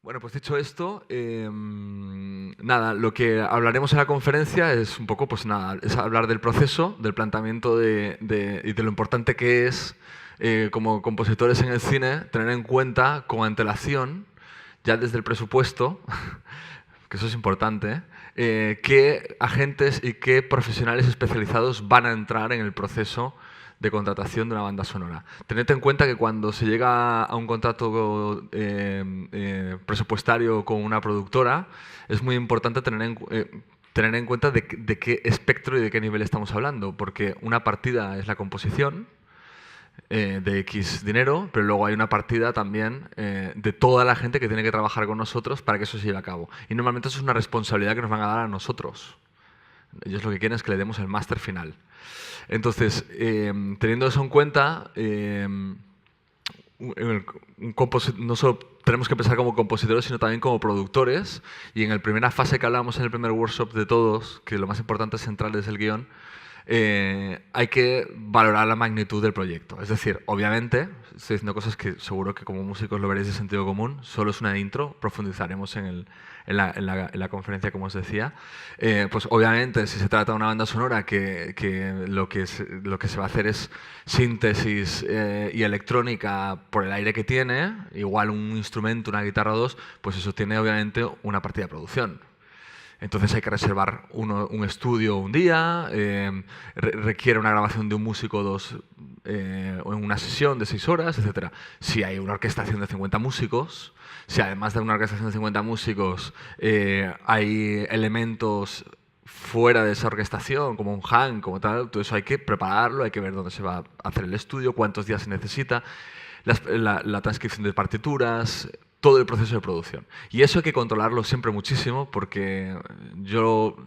Bueno, pues dicho esto, nada, lo que hablaremos en la conferencia es un poco, pues nada, es hablar del proceso, del planteamiento y de lo importante que es, como compositores en el cine, tener en cuenta con antelación, ya desde el presupuesto, que eso es importante, qué agentes y qué profesionales especializados van a entrar en el proceso de contratación de una banda sonora. Tened en cuenta que cuando se llega a un contrato presupuestario con una productora, es muy importante tener en cuenta de qué espectro y de qué nivel estamos hablando, porque una partida es la composición, de X dinero, pero luego hay una partida también de toda la gente que tiene que trabajar con nosotros para que eso se lleve a cabo. Y normalmente eso es una responsabilidad que nos van a dar a nosotros. Ellos lo que quieren es que le demos el máster final. Entonces, teniendo eso en cuenta, no solo tenemos que pensar como compositores, sino también como productores. Y en la primera fase que hablamos en el primer workshop de todos, que lo más importante es central es el guión, hay que valorar la magnitud del proyecto. Es decir, obviamente, estoy diciendo cosas que seguro que como músicos lo veréis de sentido común, solo es una intro, profundizaremos en la conferencia, como os decía. Pues obviamente, si se trata de una banda sonora que lo que se va a hacer es síntesis y electrónica por el aire que tiene, igual un instrumento, una guitarra o dos, pues eso tiene obviamente una partida de producción. Entonces hay que reservar un estudio un día, requiere una grabación de un músico en una sesión de 6 horas, etc. Si hay una orquestación de 50 músicos, si además de una orquestación de 50 músicos hay elementos fuera de esa orquestación, como un hang, como tal, todo eso hay que prepararlo, hay que ver dónde se va a hacer el estudio, cuántos días se necesita, la transcripción de partituras, todo el proceso de producción. Y eso hay que controlarlo siempre muchísimo porque yo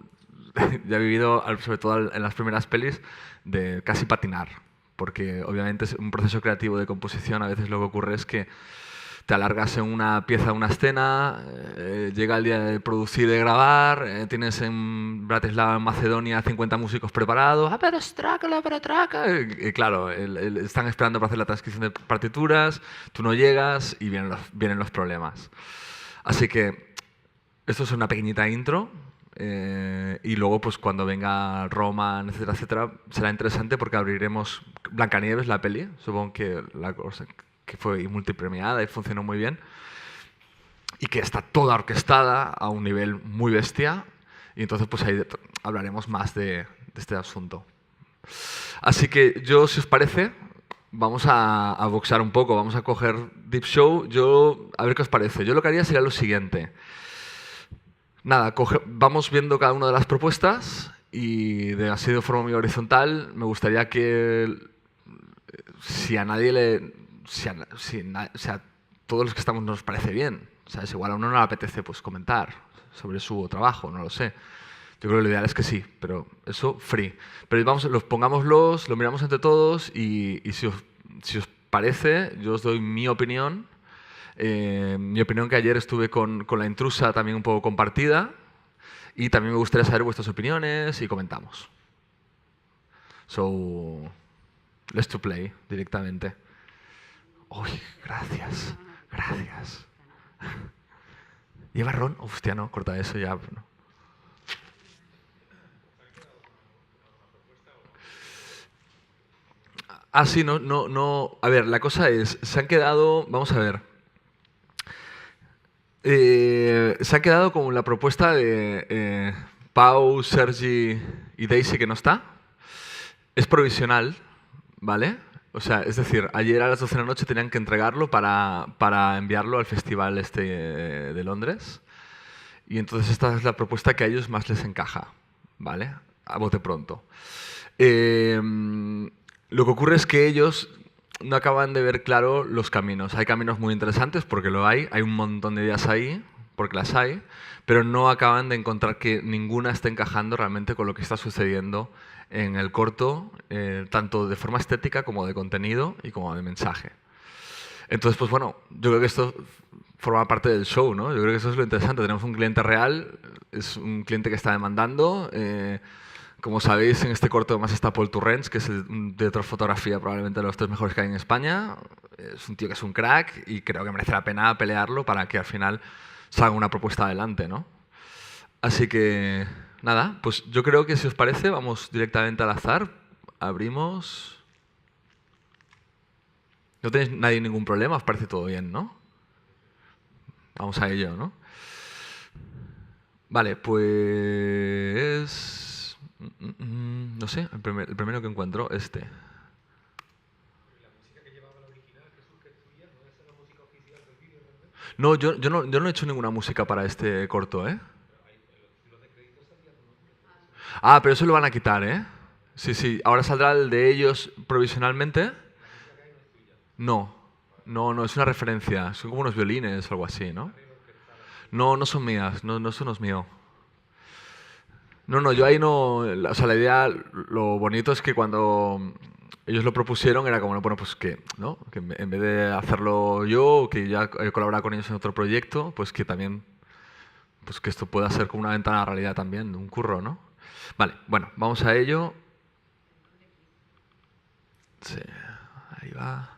ya he vivido, sobre todo en las primeras pelis, de casi patinar. Porque obviamente es un proceso creativo de composición, a veces lo que ocurre es que te alargas en una pieza, una escena, llega el día de producir y de grabar, tienes en Bratislava, en Macedonia, 50 músicos preparados, pero traca. Y claro, están esperando para hacer la transcripción de partituras, tú no llegas y vienen los problemas. Así que esto es una pequeñita intro. Y luego, pues cuando venga Roma, etcétera, etcétera, será interesante porque abriremos Blancanieves, la peli. Supongo que la cosa que fue multipremiada y funcionó muy bien. Y que está toda orquestada a un nivel muy bestia. Y entonces, pues ahí hablaremos más de este asunto. Así que yo, si os parece, vamos a boxear un poco, vamos a coger Deep Show. A ver qué os parece. Yo lo que haría sería lo siguiente. Nada, vamos viendo cada una de las propuestas y así de forma muy horizontal me gustaría que si a nadie le... Si a todos los que estamos nos parece bien, ¿sabes? Igual a uno no le apetece pues, comentar sobre su trabajo, no lo sé. Yo creo que lo ideal es que sí, pero eso free. Pero vamos, pongámoslos, lo miramos entre todos y si os parece, yo os doy mi opinión. Mi opinión que ayer estuve con la intrusa también un poco compartida y también me gustaría saber vuestras opiniones y comentamos. So, let's to play directamente. Uy, gracias, gracias. ¿Lleva ron? Hostia, no, corta eso ya. No. Ah, sí, no. A ver, la cosa es, se han quedado, vamos a ver. Se ha quedado con la propuesta de Pau, Sergi y Daisy, que no está. Es provisional, ¿vale? O sea, es decir, ayer a las 12 de la noche tenían que entregarlo para enviarlo al festival este de Londres. Y entonces esta es la propuesta que a ellos más les encaja, ¿vale? A bote pronto. Lo que ocurre es que ellos no acaban de ver claro los caminos. Hay caminos muy interesantes porque lo hay un montón de ideas ahí, porque las hay, pero no acaban de encontrar que ninguna esté encajando realmente con lo que está sucediendo en el corto, tanto de forma estética como de contenido y como de mensaje. Entonces, pues bueno, yo creo que esto forma parte del show, ¿no? Yo creo que eso es lo interesante. Tenemos un cliente real, es un cliente que está demandando. Como sabéis, en este corto además está Paul Turrens, que es un director de fotografía probablemente de los 3 mejores que hay en España. es un tío que es un crack y creo que merece la pena pelearlo para que al final salga una propuesta adelante, ¿no? Así que, nada, pues yo creo que si os parece, vamos directamente al azar. Abrimos... No tenéis nadie ningún problema, os parece todo bien, ¿no? Vamos a ello, ¿no? Vale, pues... no sé, el primero que encuentro, este. No, yo no he hecho ninguna música para este corto, ¿eh? Ah, pero eso lo van a quitar, ¿eh? Sí, sí. Ahora saldrá el de ellos provisionalmente. No, no, es una referencia. Son como unos violines o algo así, ¿no? No, no son mías, no, eso no es mío. No, yo ahí no... O sea, la idea, lo bonito es que cuando ellos lo propusieron era como, bueno, pues que, ¿no? Que en vez de hacerlo yo, que ya he colaborado con ellos en otro proyecto, pues que también, pues que esto pueda ser como una ventana a la realidad también, un curro, ¿no? Vale, bueno, vamos a ello. Sí, ahí va.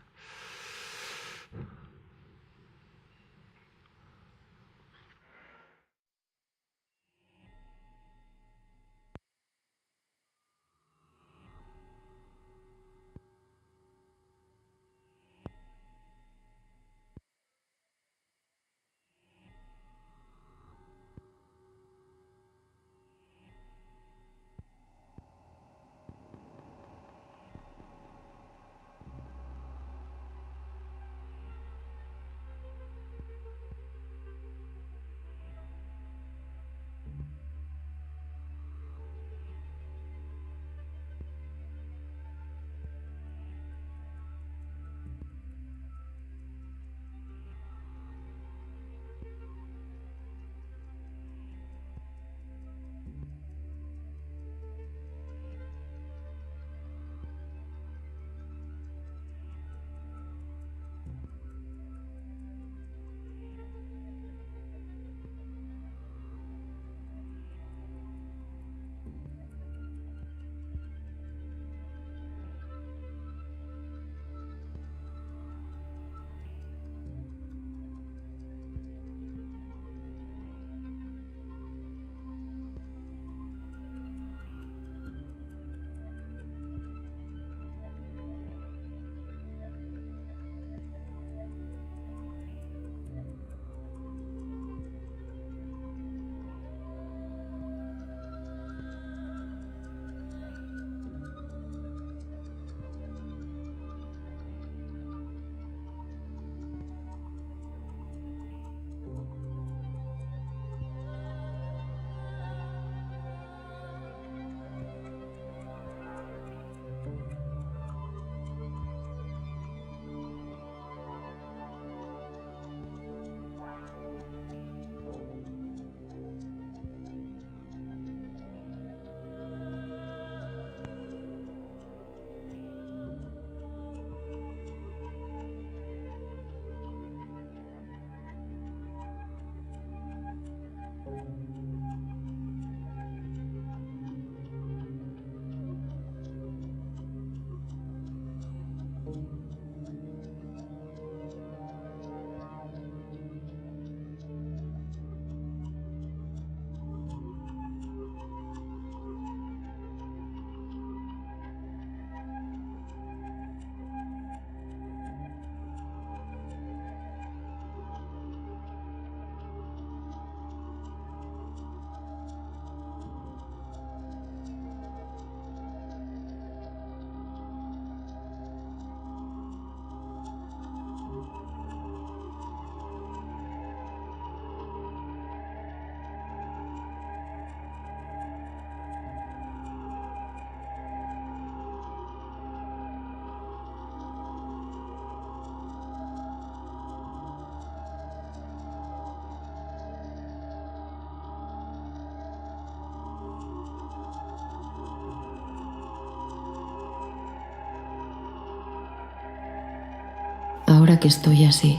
Ahora que estoy así,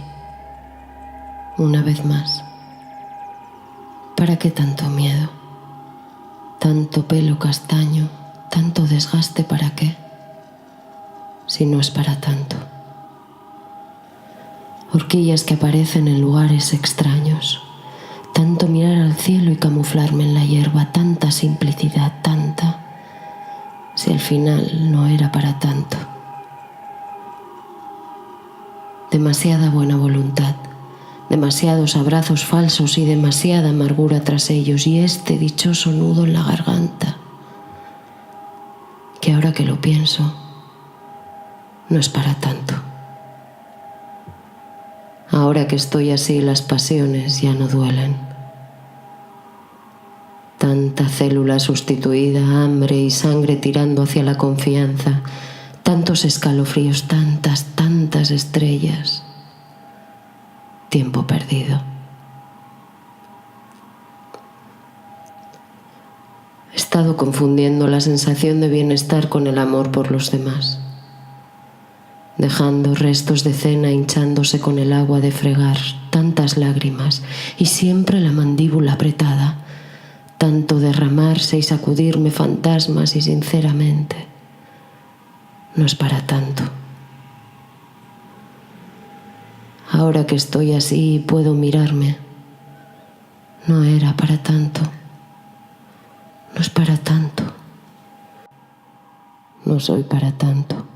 una vez más, ¿para qué tanto miedo? Tanto pelo castaño, tanto desgaste, ¿para qué? Si no es para tanto. horquillas que aparecen en lugares extraños. Tanto mirar al cielo y camuflarme en la hierba, tanta simplicidad, tanta, si al final no era para tanto. Demasiada buena voluntad, demasiados abrazos falsos y demasiada amargura tras ellos, y este dichoso nudo en la garganta, que ahora que lo pienso, no es para tanto. Ahora que estoy así, las pasiones ya no duelen. Tanta célula sustituida, hambre y sangre tirando hacia la confianza, tantos escalofríos, tantas estrellas. Tiempo perdido. He estado confundiendo la sensación de bienestar con el amor por los demás, dejando restos de cena hinchándose con el agua de fregar, tantas lágrimas y siempre la mandíbula apretada, tanto derramarse y sacudirme fantasmas y sinceramente, no es para tanto. Ahora que estoy así y puedo mirarme, no era para tanto, no es para tanto, no soy para tanto.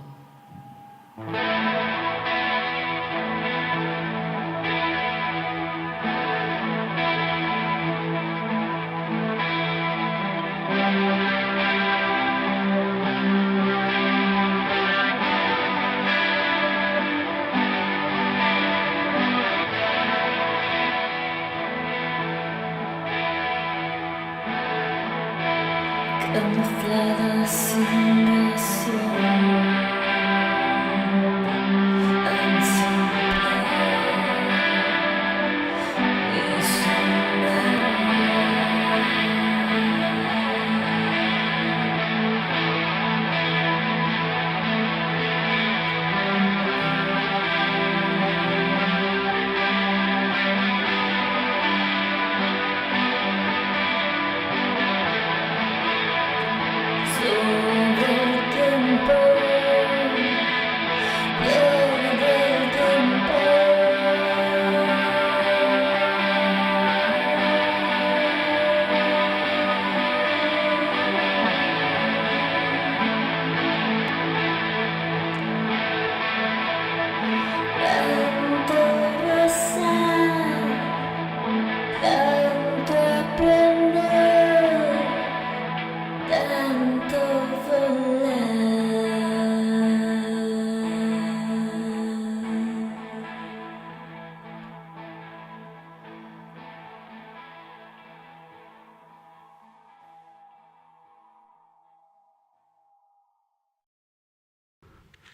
Camuflada sin razón, y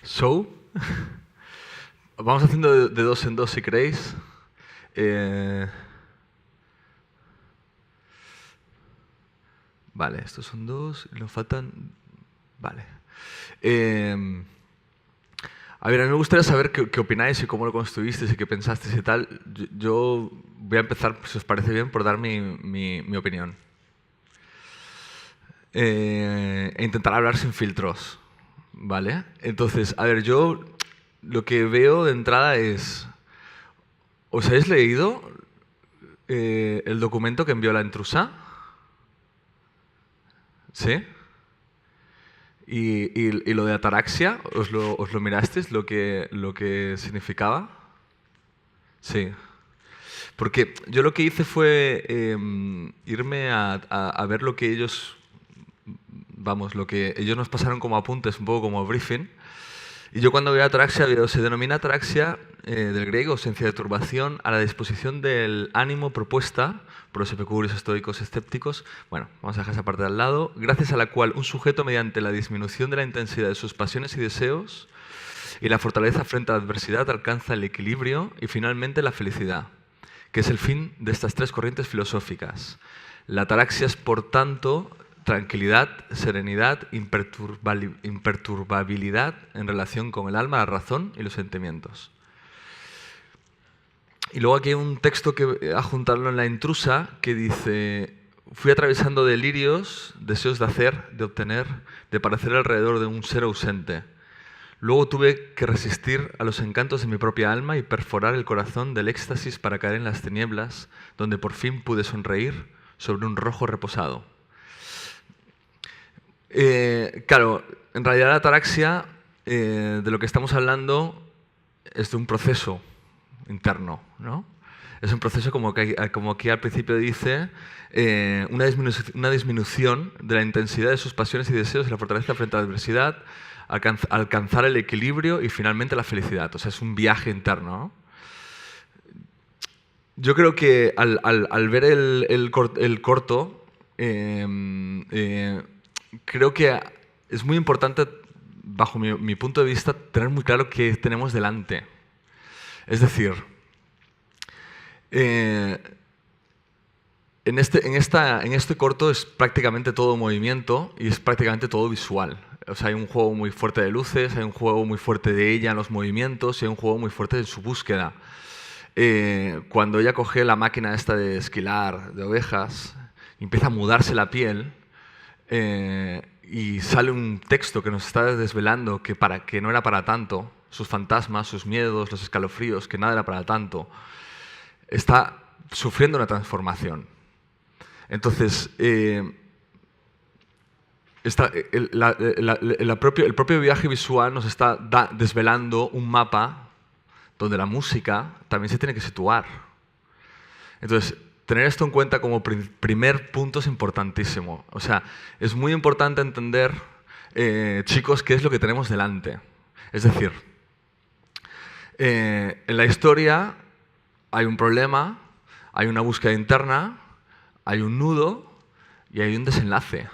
So, vamos haciendo de dos en dos si queréis. Vale, estos son dos y nos faltan... Vale. A ver, a mí me gustaría saber qué opináis y cómo lo construisteis y qué pensasteis y tal. Yo voy a empezar, si os parece bien, por dar mi opinión. E intentar hablar sin filtros, ¿vale? Entonces, a ver, yo lo que veo de entrada es... ¿Os habéis leído el documento que envió la intrusa? ¿Sí? ¿Y lo de ataraxia? ¿Os lo mirasteis lo que significaba? Sí. Porque yo lo que hice fue irme a ver lo que ellos... Vamos, lo que ellos nos pasaron como apuntes, un poco como briefing. Y yo cuando veo ataraxia, se denomina ataraxia del griego, ausencia de turbación, a la disposición del ánimo propuesta por los epicúreos, estoicos, escépticos. Bueno, vamos a dejar esa parte de al lado. Gracias a la cual un sujeto, mediante la disminución de la intensidad de sus pasiones y deseos y la fortaleza frente a la adversidad, alcanza el equilibrio y finalmente la felicidad, que es el fin de estas tres corrientes filosóficas. La ataraxia es, por tanto, tranquilidad, serenidad, imperturbabilidad en relación con el alma, la razón y los sentimientos. Y luego aquí hay un texto que adjuntarlo en la intrusa que dice: fui atravesando delirios, deseos de hacer, de obtener, de parecer alrededor de un ser ausente. Luego tuve que resistir a los encantos de mi propia alma y perforar el corazón del éxtasis para caer en las tinieblas, donde por fin pude sonreír sobre un rojo reposado. Claro, en realidad la ataraxia, de lo que estamos hablando, es de un proceso interno, ¿no? Es un proceso, como aquí al principio dice, una disminución de la intensidad de sus pasiones y deseos y la fortaleza frente a la adversidad, alcanzar el equilibrio y finalmente la felicidad. O sea, es un viaje interno, ¿no? Yo creo que al ver el corto, creo que es muy importante, bajo mi punto de vista, tener muy claro qué tenemos delante. Es decir, en este corto es prácticamente todo movimiento y es prácticamente todo visual. O sea, hay un juego muy fuerte de luces, hay un juego muy fuerte de ella en los movimientos y hay un juego muy fuerte en su búsqueda. Cuando ella coge la máquina esta de esquilar de ovejas y empieza a mudarse la piel, y sale un texto que nos está desvelando que no era para tanto, sus fantasmas, sus miedos, los escalofríos, que nada era para tanto, está sufriendo una transformación. Entonces, el propio viaje visual nos está desvelando un mapa donde la música también se tiene que situar. Entonces, tener esto en cuenta como primer punto es importantísimo. O sea, es muy importante entender, chicos, qué es lo que tenemos delante. Es decir, en la historia hay un problema, hay una búsqueda interna, hay un nudo y hay un desenlace.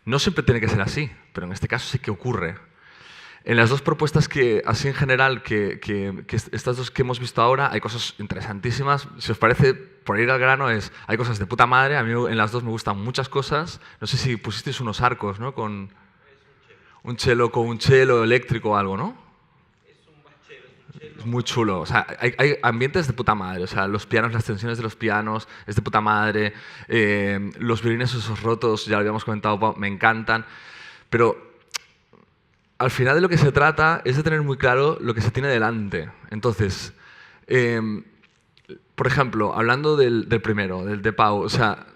No siempre tiene que ser así, pero en este caso sí que ocurre. En las dos propuestas así en general, estas dos que hemos visto ahora, hay cosas interesantísimas. Si os parece, por ir al grano, hay cosas de puta madre. A mí en las dos me gustan muchas cosas. No sé si pusisteis unos arcos, ¿no? Con un cello eléctrico o algo, ¿no? Es muy chulo. O sea, hay ambientes de puta madre. O sea, los pianos, las tensiones de los pianos, es de puta madre. Los violines esos rotos, ya lo habíamos comentado, me encantan. Pero al final de lo que se trata es de tener muy claro lo que se tiene delante. Entonces, por ejemplo, hablando del primero, del de Pau, o sea,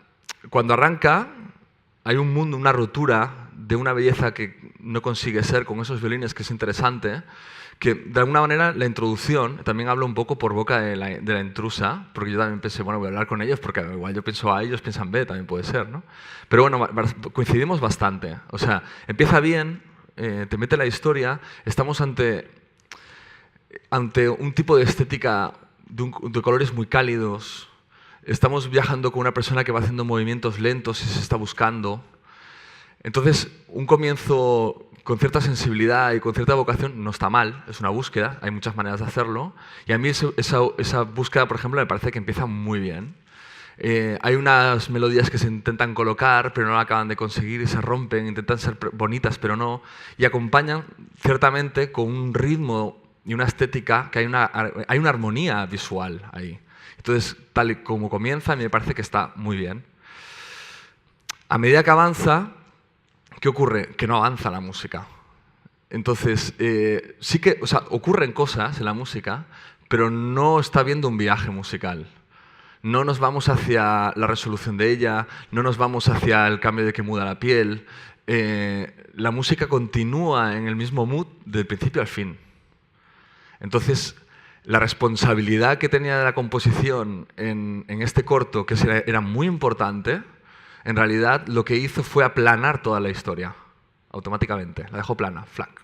cuando arranca hay un mundo, una rotura de una belleza que no consigue ser con esos violines, que es interesante, que de alguna manera la introducción también habla un poco por boca de la intrusa, porque yo también pensé, bueno, voy a hablar con ellos, porque igual yo pienso A, ellos piensan B, también puede ser, ¿no? Pero bueno, coincidimos bastante. O sea, empieza bien, te mete la historia, estamos ante un tipo de estética de colores muy cálidos, estamos viajando con una persona que va haciendo movimientos lentos y se está buscando. Entonces, un comienzo con cierta sensibilidad y con cierta vocación no está mal, es una búsqueda, hay muchas maneras de hacerlo, y a mí esa búsqueda, por ejemplo, me parece que empieza muy bien. Hay unas melodías que se intentan colocar, pero no la acaban de conseguir y se rompen, intentan ser bonitas, pero no, y acompañan ciertamente con un ritmo y una estética, que hay una armonía visual ahí. Entonces, tal y como comienza, a mí me parece que está muy bien. A medida que avanza, ¿qué ocurre? Que no avanza la música. Entonces, sí que, o sea, ocurren cosas en la música, pero no está habiendo un viaje musical. No nos vamos hacia la resolución de ella, no nos vamos hacia el cambio de que muda la piel. La música continúa en el mismo mood del principio al fin. Entonces, la responsabilidad que tenía de la composición en este corto, que era muy importante, en realidad lo que hizo fue aplanar toda la historia, automáticamente. La dejó plana, flac.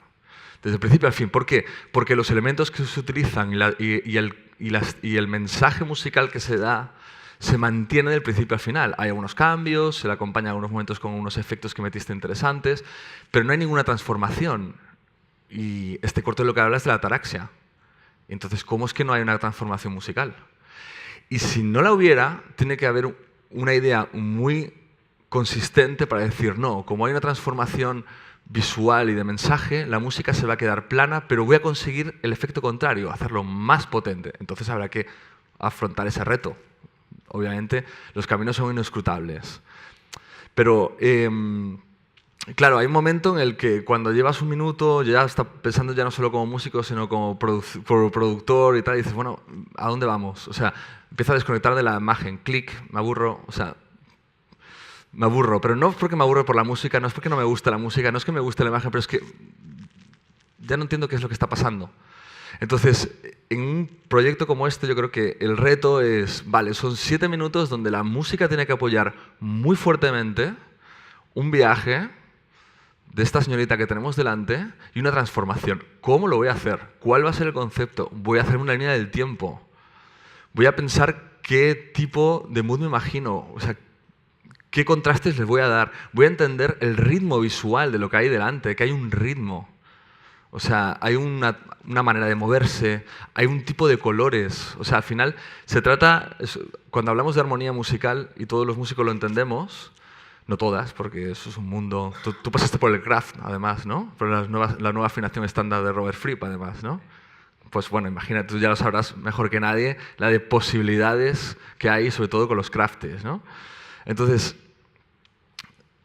Desde el principio al fin. ¿Por qué? Porque los elementos que se utilizan y el mensaje musical que se da se mantiene del principio al final. Hay algunos cambios, se le acompaña en algunos momentos con unos efectos que metiste interesantes, pero no hay ninguna transformación. Y este corto de lo que habla es de la ataraxia. Entonces, ¿cómo es que no hay una transformación musical? Y si no la hubiera, tiene que haber una idea muy consistente para decir, no, como hay una transformación visual y de mensaje, la música se va a quedar plana, pero voy a conseguir el efecto contrario, hacerlo más potente. Entonces habrá que afrontar ese reto. Obviamente, los caminos son inescrutables. Pero claro, hay un momento en el que cuando llevas un minuto ya estás pensando ya no solo como músico, sino como productor y tal, y dices, bueno, ¿a dónde vamos? O sea, empiezo a desconectar de la imagen, clic, me aburro, o sea, me aburro, pero no es porque me aburro por la música, no es porque no me gusta la música, no es que me guste la imagen, pero es que ya no entiendo qué es lo que está pasando. Entonces, en un proyecto como este, yo creo que el reto es, vale, son 7 minutos donde la música tiene que apoyar muy fuertemente un viaje de esta señorita que tenemos delante y una transformación. ¿Cómo lo voy a hacer? ¿Cuál va a ser el concepto? Voy a hacer una línea del tiempo. Voy a pensar qué tipo de mood me imagino, o sea, qué contrastes les voy a dar. Voy a entender el ritmo visual de lo que hay delante, que hay un ritmo. O sea, hay una manera de moverse, hay un tipo de colores. O sea, al final se trata, cuando hablamos de armonía musical, y todos los músicos lo entendemos, no todas, porque eso es un mundo... Tú pasaste por el craft, además, ¿no? Por la nueva afinación estándar de Robert Fripp, además, ¿no? Pues bueno, imagínate, tú ya lo sabrás mejor que nadie, la de posibilidades que hay, sobre todo con los crafts, ¿no? Entonces,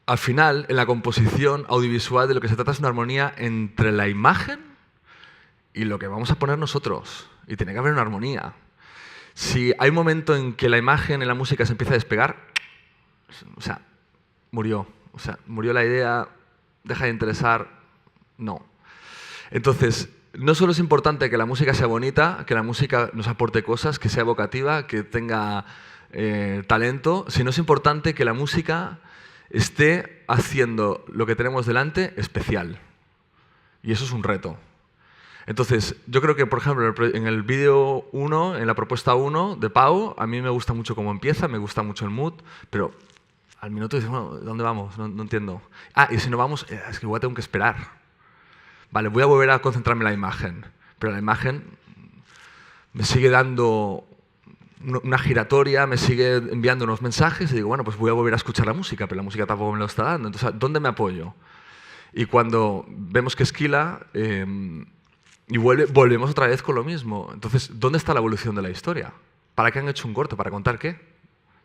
al final, en la composición audiovisual de lo que se trata es una armonía entre la imagen y lo que vamos a poner nosotros. Y tiene que haber una armonía. Si hay un momento en que la imagen en la música se empieza a despegar, o sea, murió. O sea, murió la idea, deja de interesar, no. Entonces, no solo es importante que la música sea bonita, que la música nos aporte cosas, que sea evocativa, que tenga talento, sino es importante que la música esté haciendo lo que tenemos delante especial. Y eso es un reto. Entonces, yo creo que, por ejemplo, en el vídeo 1, en la propuesta 1 de Pau, a mí me gusta mucho cómo empieza, me gusta mucho el mood, pero al minuto dices, bueno, ¿dónde vamos? No entiendo. Ah, y si no vamos, es que igual tengo que esperar. Vale, voy a volver a concentrarme en la imagen, pero la imagen me sigue dando una giratoria, me sigue enviando unos mensajes y digo, bueno, pues voy a volver a escuchar la música, pero la música tampoco me lo está dando. Entonces, ¿dónde me apoyo? Y cuando vemos que esquila, y volvemos otra vez con lo mismo. Entonces, ¿dónde está la evolución de la historia? ¿Para qué han hecho un corto? ¿Para contar qué?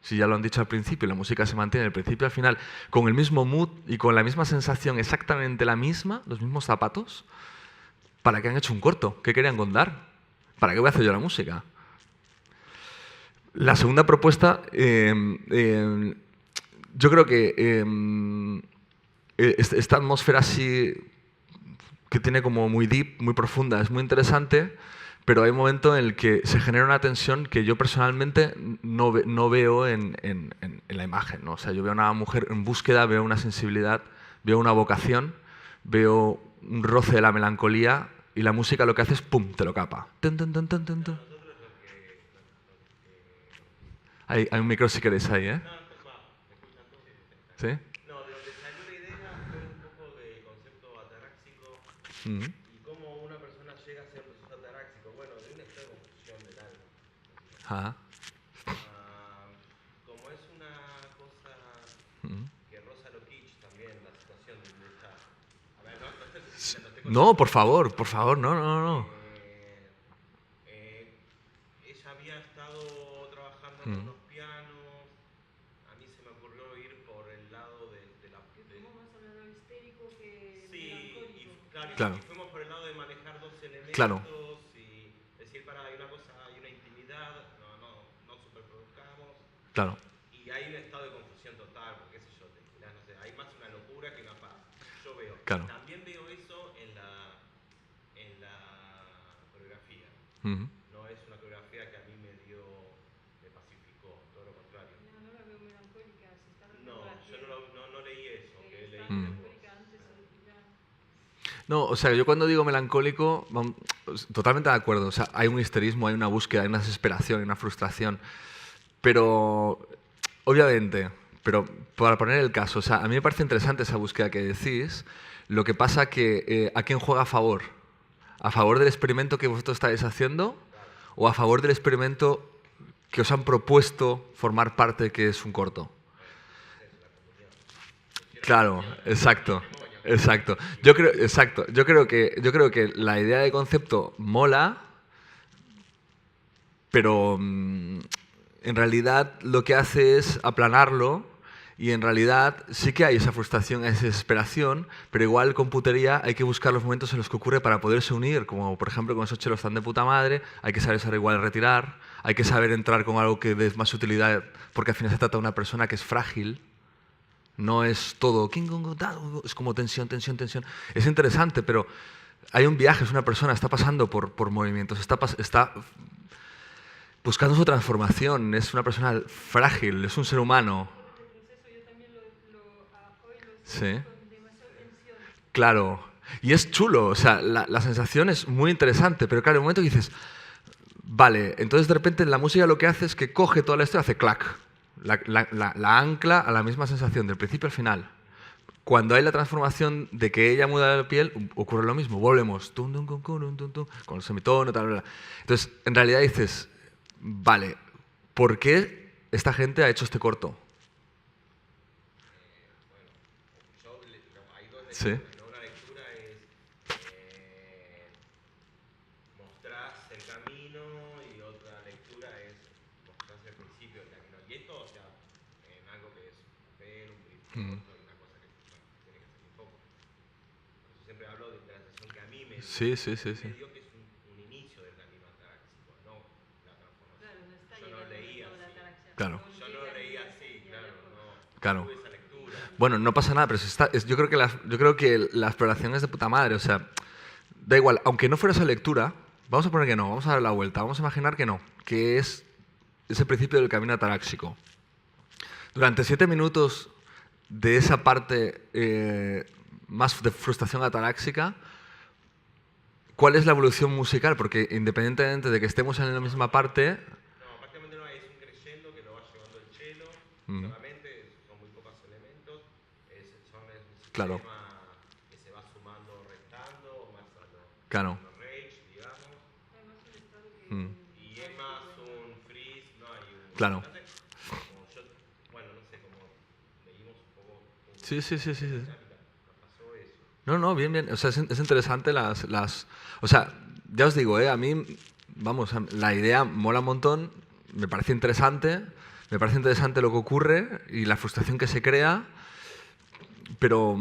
Si ya lo han dicho al principio, la música se mantiene del principio al final con el mismo mood y con la misma sensación, exactamente la misma, los mismos zapatos. ¿Para qué han hecho un corto? ¿Qué querían contar? ¿Para qué voy a hacer yo la música? La segunda propuesta, yo creo que esta atmósfera así que tiene como muy deep, muy profunda, es muy interesante, pero hay un momento en el que se genera una tensión que yo personalmente no veo en la imagen, ¿no? O sea, yo veo a una mujer en búsqueda, veo una sensibilidad, veo una vocación, veo un roce de la melancolía y la música lo que hace es ¡pum!, te lo capa. Tun, tun, tun, tun, tun, tun. Hay un micro si queréis ahí, ¿eh? ¿Sí? No, de donde salió la idea fue un poco de concepto ataráxico Mm. y cómo una persona llega a ser un proceso ataráxico. Bueno, de un estado de confusión del alma. Ajá. Como es una cosa que roza lo kitsch también, la situación de esta... A ver, no estoy No, por favor, no, no, no. Ella había estado trabajando con unos pianos. A mí se me ocurrió ir por el lado de la... ¿Cómo más al lado histérico que Sí, y Claro. fuimos por el lado de manejar dos elementos Claro. y decir, hay una cosa, hay una intimidad, no superproduzcamos. Claro. Y hay un estado de confusión total, porque qué sé yo, no sé, hay más una locura que una paz. Yo veo. Claro. También veo eso en la coreografía. Mm. No es una coreografía que a mí me pacificó, todo lo contrario. No la veo melancólica, se está dando No, la yo no leí eso, que leí Estaba después. melancólica antes de ya. No, o sea, yo cuando digo melancólico, totalmente de acuerdo. O sea, hay un histerismo, hay una búsqueda, hay una desesperación, hay una frustración. Pero, obviamente, pero para poner el caso, o sea, a mí me parece interesante esa búsqueda que decís. Lo que pasa que, ¿a quién juega a favor? ¿A favor del experimento que vosotros estáis haciendo? ¿O a favor del experimento que os han propuesto formar parte, que es un corto? Claro, exacto. Exacto. Yo creo que la idea de concepto mola, pero en realidad lo que hace es aplanarlo Y en realidad sí que hay esa frustración, esa desesperación, pero igual con putería hay que buscar los momentos en los que ocurre para poderse unir, como por ejemplo con esos chelos tan de puta madre, hay que saber igual retirar, hay que saber entrar con algo que dé más utilidad, porque al final se trata de una persona que es frágil, no es todo, es como tensión, tensión, tensión. Es interesante, pero hay un viaje, es una persona, está pasando por movimientos, está buscando su transformación, es una persona frágil, es un ser humano. Sí. Claro. Y es chulo, o sea, la sensación es muy interesante, pero claro, en el momento que dices, vale, entonces de repente la música lo que hace es que coge toda la historia, hace clac, la ancla a la misma sensación, del principio al final. Cuando hay la transformación de que ella muda la piel, ocurre lo mismo, volvemos, tum, tum, tum, tum, tum, tum, con el semitono, tal, tal. Entonces, en realidad dices, vale, ¿por qué esta gente ha hecho este corto? Sí. Una lectura es mostrarse el camino y otra lectura es mostrarse el principio del camino. Y esto, o sea, en algo que es ver un principio, una cosa que tiene que ser un poco. Por eso siempre hablo de la sensación que a mí me dio. Sí. Me dio que es un inicio del camino ataráxico, no la transformación. Claro, no está Yo no llegando leí toda la así. ataraxia. Claro. Yo no leí así, claro, no. Claro. Tuve esa lectura. Bueno, no pasa nada, pero yo creo que la exploración es de puta madre. O sea, da igual, aunque no fuera esa lectura, vamos a poner que no, vamos a dar la vuelta, vamos a imaginar que no, que es ese principio del camino ataráxico. Durante 7 minutos de esa parte más de frustración ataráxica, ¿cuál es la evolución musical? Porque independientemente de que estemos en la misma parte... No, prácticamente no es un crescendo que lo va llevando el cello, solamente son muy pocos elementos, son un Claro. sistema que se va sumando, restando, más a los Claro. rage, digamos, Mm. y es más un freeze, no hay un... Claro. Como yo, bueno, no sé, como leímos un poco... Sí. Nos pasó eso. No, bien. O sea, es interesante O sea, ya os digo, a mí, vamos, la idea mola un montón, me parece interesante lo que ocurre y la frustración que se crea, pero...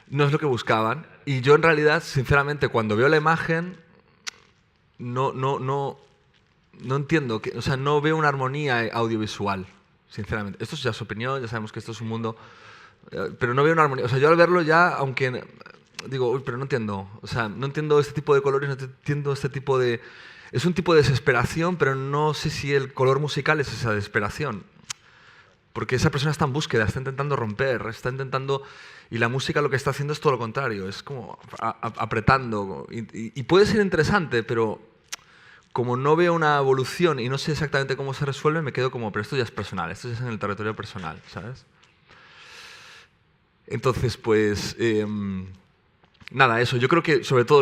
No es lo que buscaban. Y yo en realidad, sinceramente, cuando veo la imagen, no entiendo, o sea, no veo una armonía audiovisual, sinceramente. Esto es ya su opinión, ya sabemos que esto es un mundo... pero no veo una armonía. O sea, yo al verlo ya, aunque digo, uy, pero no entiendo. O sea, no entiendo este tipo de colores, no entiendo este tipo de... Es un tipo de desesperación, pero no sé si el color musical es esa desesperación. Porque esa persona está en búsqueda, está intentando romper, está intentando... Y la música lo que está haciendo es todo lo contrario, es como apretando. Y puede ser interesante, pero como no veo una evolución y no sé exactamente cómo se resuelve, me quedo como, pero esto ya es personal, esto ya es en el territorio personal, ¿sabes? Entonces, pues, nada, eso. Yo creo que, sobre todo,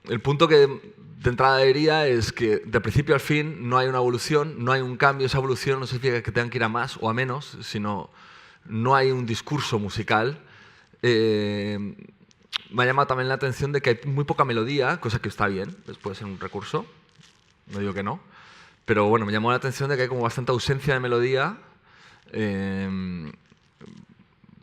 el punto que de entrada diría es que de principio al fin no hay una evolución, no hay un cambio. Esa evolución no significa que tengan que ir a más o a menos, sino no hay un discurso musical. Me ha llamado también la atención de que hay muy poca melodía, cosa que está bien, pues puede ser un recurso, no digo que no. Pero bueno, me llamó la atención de que hay como bastante ausencia de melodía.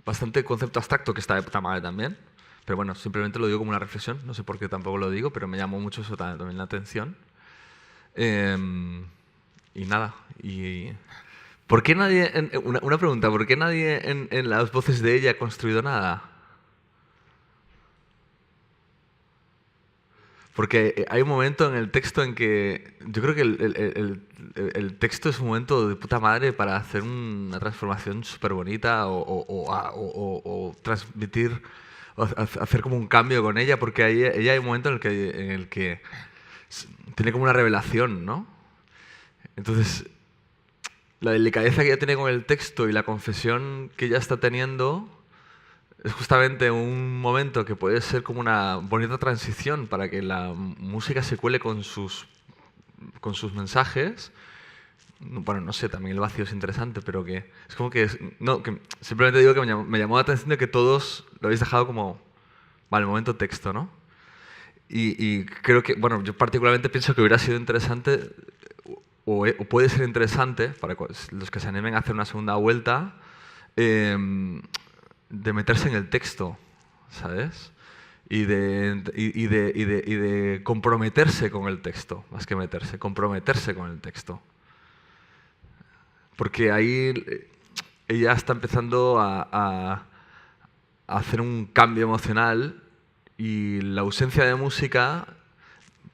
Bastante concepto abstracto que está de puta madre también. Pero bueno, simplemente lo digo como una reflexión. No sé por qué tampoco lo digo, pero me llamó mucho eso también la atención. Y nada. ¿Por qué nadie... Una pregunta. ¿Por qué nadie en las voces de ella ha construido nada? Porque hay un momento en el texto en que... Yo creo que el texto es un momento de puta madre para hacer una transformación súper bonita o transmitir, o hacer como un cambio con ella, porque ella hay un momento en el que tiene como una revelación, ¿no? Entonces, la delicadeza que ella tiene con el texto y la confesión que ella está teniendo... Es justamente un momento que puede ser como una bonita transición para que la música se cuele con sus mensajes. Bueno, no sé, también el vacío es interesante, pero que es como que... que simplemente digo que me llamó la atención de que todos lo habéis dejado como... Vale, momento texto, ¿no? Y creo que, bueno, yo particularmente pienso que hubiera sido interesante o puede ser interesante para los que se animen a hacer una segunda vuelta, de meterse en el texto, ¿sabes? Y de comprometerse con el texto, más que meterse, comprometerse con el texto. Porque ahí ella está empezando a hacer un cambio emocional y la ausencia de música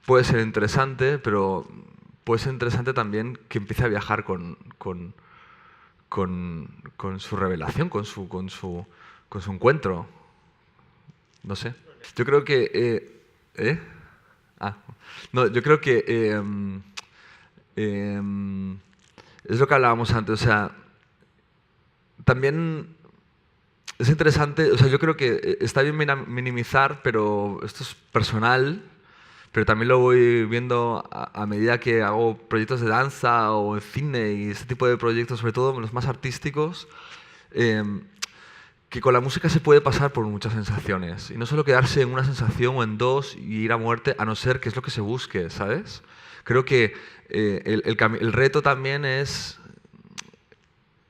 puede ser interesante, pero puede ser interesante también que empiece a viajar con su revelación, con su encuentro. No sé. Yo creo que... No, yo creo que es lo que hablábamos antes. O sea, también es interesante. O sea, yo creo que está bien minimizar, pero esto es personal. Pero también lo voy viendo a medida que hago proyectos de danza o en cine y ese tipo de proyectos, sobre todo los más artísticos, que con la música se puede pasar por muchas sensaciones. Y no solo quedarse en una sensación o en dos y ir a muerte, a no ser que es lo que se busque, ¿sabes? Creo que el reto también es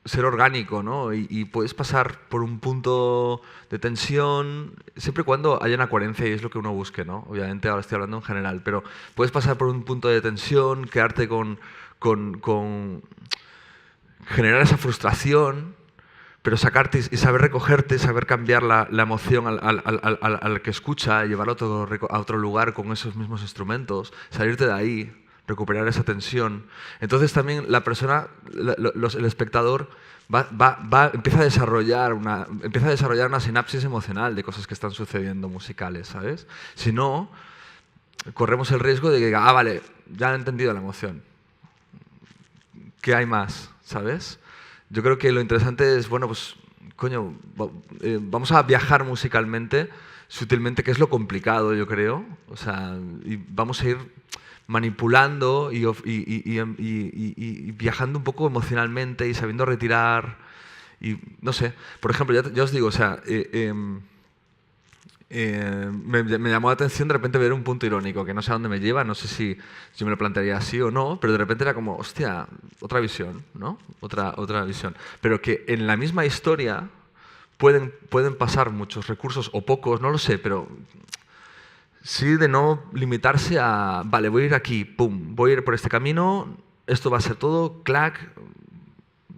ser orgánico, ¿no? Y puedes pasar por un punto de tensión, siempre y cuando haya una coherencia y es lo que uno busque, ¿no? Obviamente ahora estoy hablando en general, pero puedes pasar por un punto de tensión, quedarte con generar esa frustración, pero sacarte y saber recogerte, saber cambiar la emoción al que escucha, llevarlo a otro lugar con esos mismos instrumentos, salirte de ahí, recuperar esa tensión. Entonces también la persona, el espectador, empieza a desarrollar una sinapsis emocional de cosas que están sucediendo musicales, ¿sabes? Si no, corremos el riesgo de que, vale, ya he entendido la emoción. ¿Qué hay más? ¿Sabes? Yo creo que lo interesante es, bueno, pues, coño, vamos a viajar musicalmente, sutilmente, que es lo complicado, yo creo. O sea, y vamos a ir manipulando y viajando un poco emocionalmente y sabiendo retirar. Y no sé, por ejemplo, ya os digo, o sea, me llamó la atención de repente ver un punto irónico, que no sé a dónde me lleva, no sé si yo me lo plantearía así o no, pero de repente era como, hostia, otra visión, ¿no? Otra visión. Pero que en la misma historia pueden pasar muchos recursos o pocos, no lo sé, pero sí de no limitarse a, vale, voy a ir aquí, pum, voy a ir por este camino, esto va a ser todo, clac,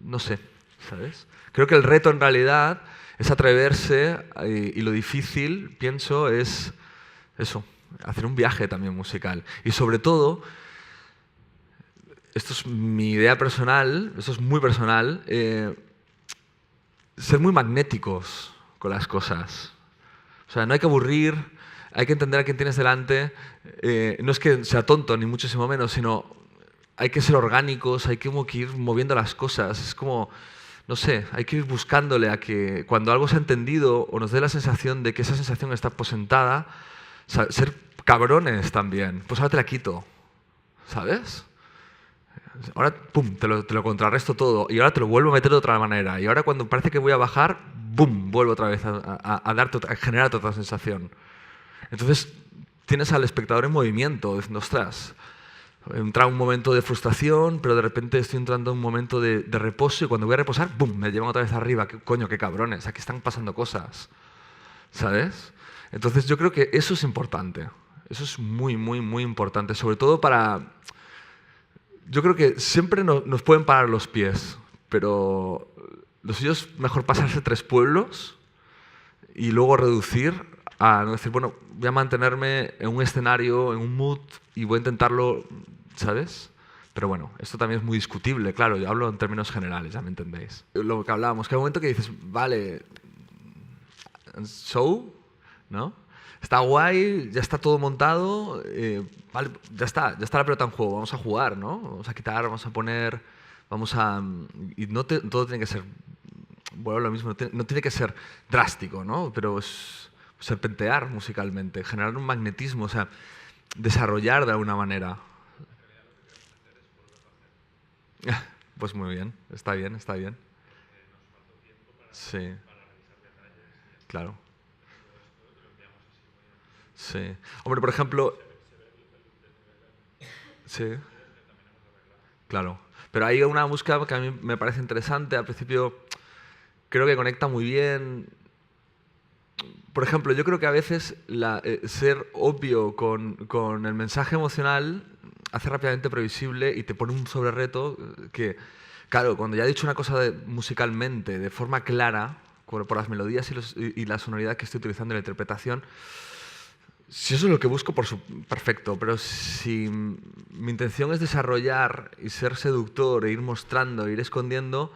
no sé, ¿sabes? Creo que el reto en realidad es atreverse y lo difícil, pienso, es eso, hacer un viaje también musical. Y sobre todo, esto es mi idea personal, esto es muy personal, ser muy magnéticos con las cosas. O sea, no hay que aburrir, hay que entender a quién tienes delante. No es que sea tonto, ni muchísimo menos, sino hay que ser orgánicos, hay que ir moviendo las cosas. Es como, no sé, hay que ir buscándole a que cuando algo se ha entendido o nos dé la sensación de que esa sensación está aposentada, ser cabrones también. Pues ahora te la quito, ¿sabes? Ahora, pum, te lo contrarresto todo y ahora te lo vuelvo a meter de otra manera. Y ahora cuando parece que voy a bajar, ¡bum!, vuelvo otra vez a generar otra sensación. Entonces tienes al espectador en movimiento, diciendo, ostras, he entrado en un momento de frustración, pero de repente estoy entrando en un momento de reposo y cuando voy a reposar, ¡bum!, me llevan otra vez arriba. Coño, qué cabrones, aquí están pasando cosas, ¿sabes? Entonces yo creo que eso es importante. Eso es muy, muy, muy importante, sobre todo para... Yo creo que siempre nos pueden parar los pies, pero lo suyo es mejor pasarse 3 pueblos y luego reducir a no decir, bueno, voy a mantenerme en un escenario, en un mood y voy a intentarlo, ¿sabes? Pero bueno, esto también es muy discutible, claro, yo hablo en términos generales, ya me entendéis. Lo que hablábamos, que hay un momento que dices, vale, show, ¿no? Está guay, ya está todo montado, vale, ya está la pelota en juego, vamos a jugar, ¿no? Vamos a quitar, vamos a poner, vamos a... Y no todo tiene que ser, bueno, lo mismo, no tiene que ser drástico, ¿no? Pero es serpentear musicalmente, generar un magnetismo, o sea, desarrollar de alguna manera. Pues muy bien, está bien, está bien. Sí, claro. Sí. Hombre, por ejemplo... Sí. Claro. Pero hay una música que a mí me parece interesante. Al principio creo que conecta muy bien. Por ejemplo, yo creo que a veces ser obvio con el mensaje emocional hace rápidamente previsible y te pone un sobrereto que, claro, cuando ya he dicho una cosa musicalmente, de forma clara, por las melodías y la sonoridad que estoy utilizando en la interpretación, si eso es lo que busco, perfecto, pero si mi intención es desarrollar y ser seductor, e ir mostrando, e ir escondiendo,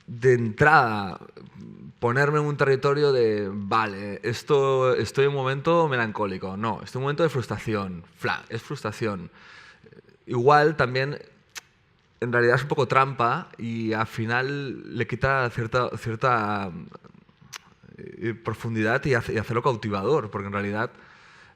de entrada ponerme en un territorio de, vale, estoy en un momento melancólico, no, estoy en un momento de frustración, es frustración. Igual también, en realidad es un poco trampa y al final le quita cierta profundidad y hacerlo cautivador, porque en realidad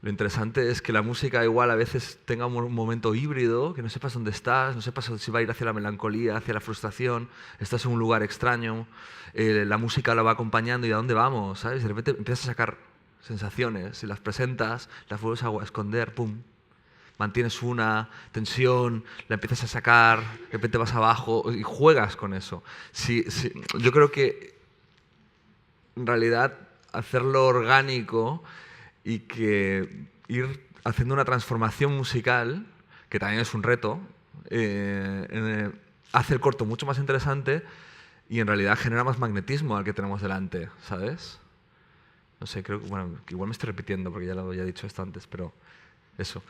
lo interesante es que la música igual a veces tenga un momento híbrido, que no sepas dónde estás, no sepas si va a ir hacia la melancolía, hacia la frustración, estás en un lugar extraño, la música la va acompañando y ¿a dónde vamos? ¿Sabes? De repente empiezas a sacar sensaciones, si las presentas, las vuelves a esconder, ¡pum! Mantienes una tensión, la empiezas a sacar, de repente vas abajo y juegas con eso. Yo creo que en realidad hacerlo orgánico y que ir haciendo una transformación musical, que también es un reto, hace el corto mucho más interesante y en realidad genera más magnetismo al que tenemos delante, ¿sabes? No sé, creo que, bueno, que igual me estoy repitiendo porque ya lo había dicho esto antes, pero eso.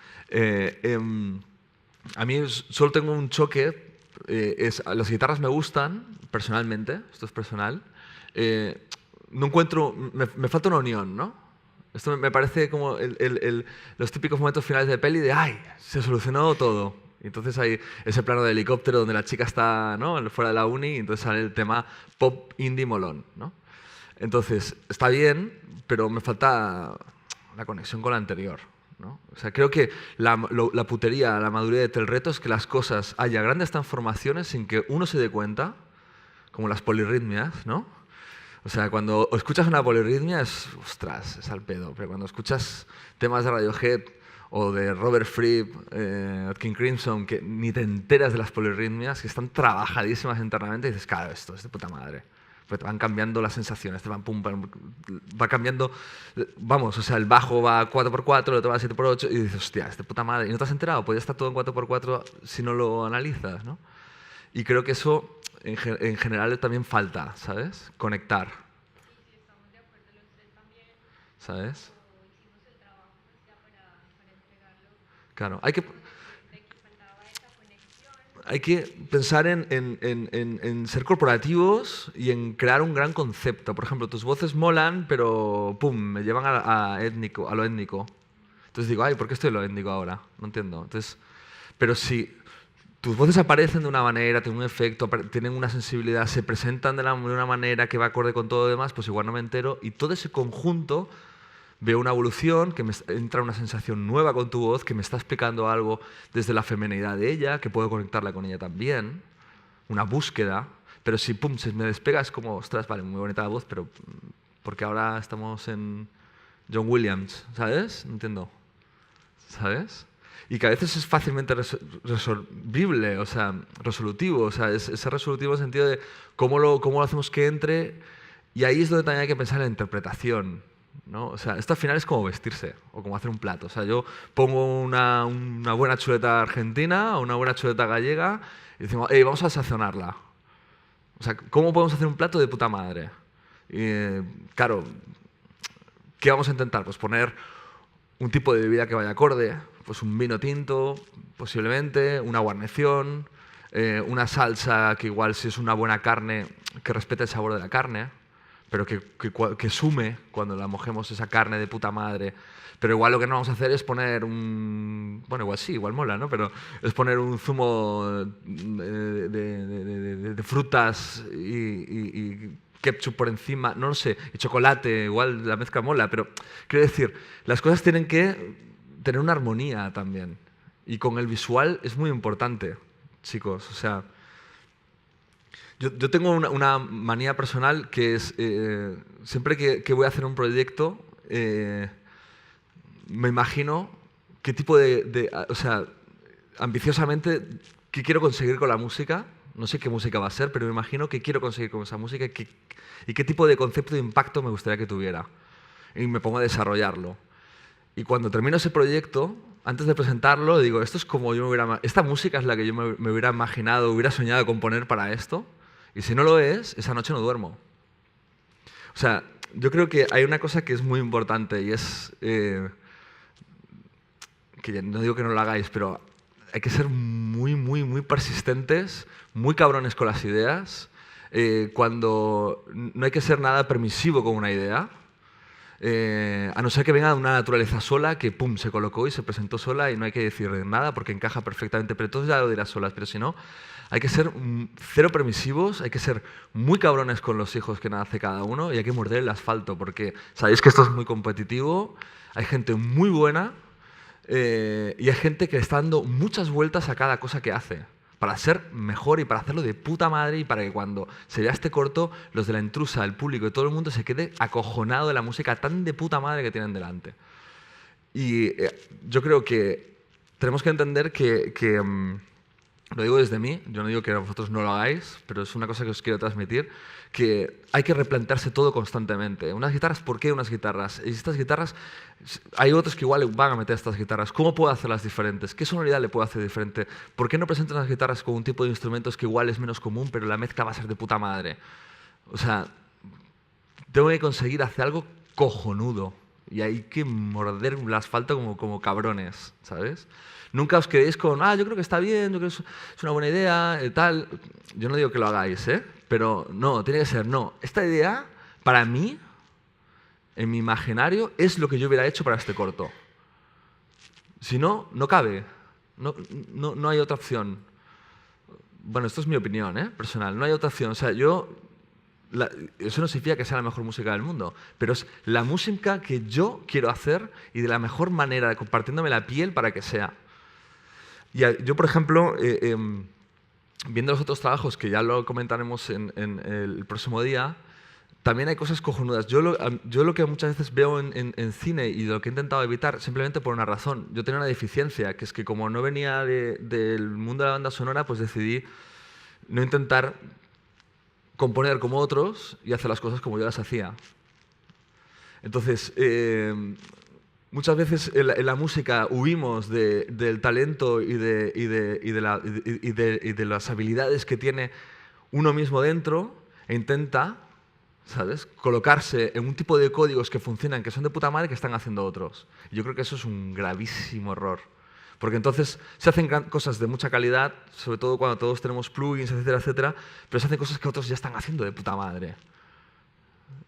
A mí solo tengo un choque, las guitarras me gustan, personalmente, esto es personal, no encuentro, me falta una unión, ¿no? Esto me parece como los típicos momentos finales de peli de ¡ay! Se solucionó todo. Y entonces hay ese plano de helicóptero donde la chica está, ¿no?, fuera de la uni y entonces sale el tema pop indie molón, ¿no? Entonces, está bien, pero me falta la conexión con la anterior, ¿no? O sea, creo que la putería, la madurez del reto es que las cosas haya grandes transformaciones sin que uno se dé cuenta, como las polirritmias, ¿no? O sea, cuando escuchas una polirritmia es, ostras, es al pedo. Pero cuando escuchas temas de Radiohead o de Robert Fripp, King Crimson, que ni te enteras de las polirritmias, que están trabajadísimas internamente, y dices, claro, esto es de puta madre. Pues te van cambiando las sensaciones, te van pum, va cambiando, vamos, o sea, el bajo va 4x4, el otro va 7x8, y dices, hostia, es de puta madre. Y no te has enterado, podría estar todo en 4x4 si no lo analizas, ¿no? Y creo que eso en general también falta, ¿sabes? Conectar. Sí, estamos de acuerdo los tres también. ¿Sabes? O hicimos el trabajo pues ya para entregarlo. Claro, De que faltaba esa conexión. hay que pensar en ser corporativos y en crear un gran concepto. Por ejemplo, tus voces molan, pero pum, me llevan a lo étnico. Entonces digo, ay, ¿por qué estoy en lo étnico ahora? No entiendo. Entonces, pero si tus voces aparecen de una manera, tienen un efecto, tienen una sensibilidad, se presentan de una manera que va acorde con todo lo demás, pues igual no me entero. Y todo ese conjunto veo una evolución, que me entra una sensación nueva con tu voz, que me está explicando algo desde la feminidad de ella, que puedo conectarla con ella también, una búsqueda. Pero si pum, se me despega, es como, ostras, vale, muy bonita la voz, pero porque ahora estamos en John Williams, ¿sabes? No entiendo. ¿Sabes? Y que a veces es fácilmente resolvible, o sea, resolutivo, o sea, es resolutivo en el sentido de cómo lo hacemos que entre, y ahí es donde también hay que pensar en la interpretación, ¿no? O sea, esto al final es como vestirse, o como hacer un plato. O sea, yo pongo una buena chuleta argentina o una buena chuleta gallega y decimos, hey, vamos a sazonarla. O sea, ¿cómo podemos hacer un plato de puta madre? Y, claro, ¿qué vamos a intentar? Pues poner un tipo de bebida que vaya acorde, pues un vino tinto, posiblemente, una guarnición, una salsa que igual si es una buena carne, que respete el sabor de la carne, pero que sume cuando la mojemos esa carne de puta madre. Pero igual lo que no vamos a hacer es poner un... Bueno, igual sí, igual mola, ¿no? Pero es poner un zumo de frutas y ketchup por encima, no lo sé, y chocolate, igual la mezcla mola, pero quiero decir, las cosas tienen que tener una armonía también. Y con el visual es muy importante, chicos. O sea, yo tengo una manía personal que es, siempre que voy a hacer un proyecto, me imagino qué tipo o sea, ambiciosamente, qué quiero conseguir con la música. No sé qué música va a ser, pero me imagino qué quiero conseguir con esa música y qué tipo de concepto de impacto me gustaría que tuviera. Y me pongo a desarrollarlo. Y cuando termino ese proyecto, antes de presentarlo, digo, esto es como yo me hubiera, esta música es la que yo me hubiera imaginado, hubiera soñado componer para esto. Y si no lo es, esa noche no duermo. O sea, yo creo que hay una cosa que es muy importante y es, que no digo que no lo hagáis, pero hay que ser muy persistentes, muy cabrones con las ideas, cuando no hay que ser nada permisivo con una idea, a no ser que venga de una naturaleza sola que pum, se colocó y se presentó sola y no hay que decir nada porque encaja perfectamente, pero todos ya lo dirás solas, pero si no, hay que ser cero permisivos, hay que ser muy cabrones con los hijos que nace cada uno y hay que morder el asfalto porque sabéis que esto es muy competitivo, hay gente muy buena y hay gente que está dando muchas vueltas a cada cosa que hace para ser mejor y para hacerlo de puta madre y para que cuando se vea este corto, los de La Intrusa, el público y todo el mundo se quede acojonado de la música tan de puta madre que tienen delante. Y yo creo que tenemos que entender lo digo desde mí, yo no digo que vosotros no lo hagáis, pero es una cosa que os quiero transmitir, que hay que replantearse todo constantemente. Unas guitarras, ¿por qué unas guitarras? Y estas guitarras, hay otros que igual van a meter estas guitarras. ¿Cómo puedo hacerlas diferentes? ¿Qué sonoridad le puedo hacer diferente? ¿Por qué no presento unas guitarras con un tipo de instrumentos que igual es menos común, pero la mezcla va a ser de puta madre? O sea, tengo que conseguir hacer algo cojonudo. Y hay que morder el asfalto como cabrones, ¿sabes? Nunca os quedéis con, yo creo que está bien, yo creo que es una buena idea, tal. Yo no digo que lo hagáis, pero no, tiene que ser, no. Esta idea, para mí, en mi imaginario, es lo que yo hubiera hecho para este corto. Si no, no cabe. No hay otra opción. Bueno, esto es mi opinión, personal. No hay otra opción. O sea, eso no significa que sea la mejor música del mundo, pero es la música que yo quiero hacer y de la mejor manera, compartiéndome la piel para que sea. Y yo, por ejemplo, viendo los otros trabajos, que ya lo comentaremos en el próximo día, también hay cosas cojonudas. Yo lo que muchas veces veo en cine y lo que he intentado evitar, simplemente por una razón. Yo tenía una deficiencia, que es que como no venía del mundo de la banda sonora, pues decidí no intentar componer como otros y hacer las cosas como yo las hacía. Entonces, muchas veces en la música huimos del talento y de las habilidades que tiene uno mismo dentro e intenta, ¿sabes?, colocarse en un tipo de códigos que funcionan, que son de puta madre, que están haciendo otros. Yo creo que eso es un gravísimo error. Porque entonces se hacen cosas de mucha calidad, sobre todo cuando todos tenemos plugins, etcétera, etcétera, pero se hacen cosas que otros ya están haciendo de puta madre.